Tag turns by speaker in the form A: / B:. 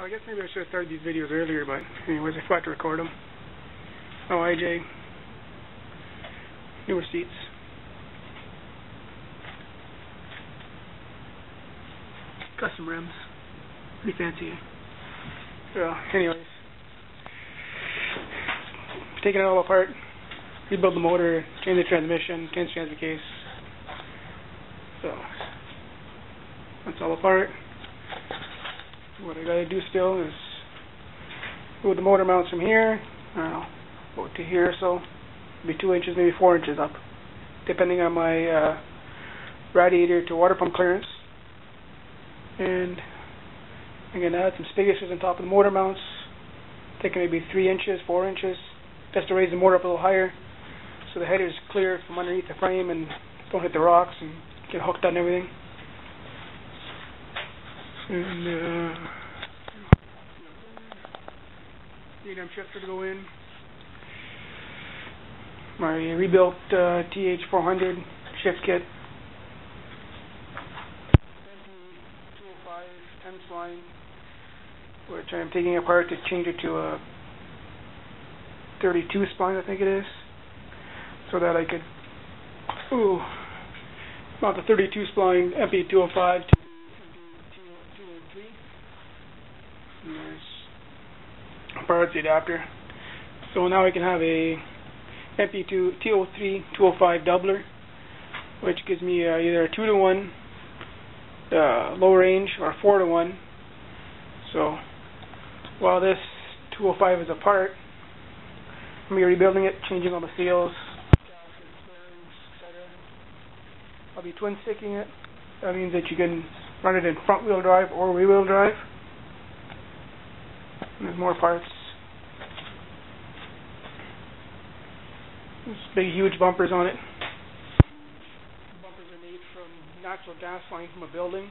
A: I guess maybe I should have started these videos earlier, but anyways, I forgot to record them. jeep.yj, newer seats. Custom rims. Pretty fancy. So, anyways, taking it all apart, rebuild the motor, change the transmission, change the transfer case. So, that's all apart. What I gotta do still is move the motor mounts from here, I don't know, about to here, so maybe 2 inches, maybe 4 inches up, depending on my radiator to water pump clearance. And I'm gonna add some spacers on top of the motor mounts, taking maybe 3 inches, 4 inches, just to raise the motor up a little higher, so the header is clear from underneath the frame and don't hit the rocks and get hooked on everything. And AM shifter to go in. My rebuilt TH400 shift kit. 205 10 line, which I'm taking apart to change it to a 32 spline, I think it is, so that I could mount the 32 spline MP205 to 203. And there's parts the adapter. So now I can have a MP2 T03 205 doubler, which gives me either a 2-to-1 low range or 4-to-1. So while this 205 is apart, I'm going to be rebuilding it, changing all the seals, gaskets, bearings, etc. I'll be twin sticking it. That means that you can run it in front wheel drive or rear wheel drive. And there's more parts. There's big huge bumpers on it. The bumpers are made from natural gas line from a building.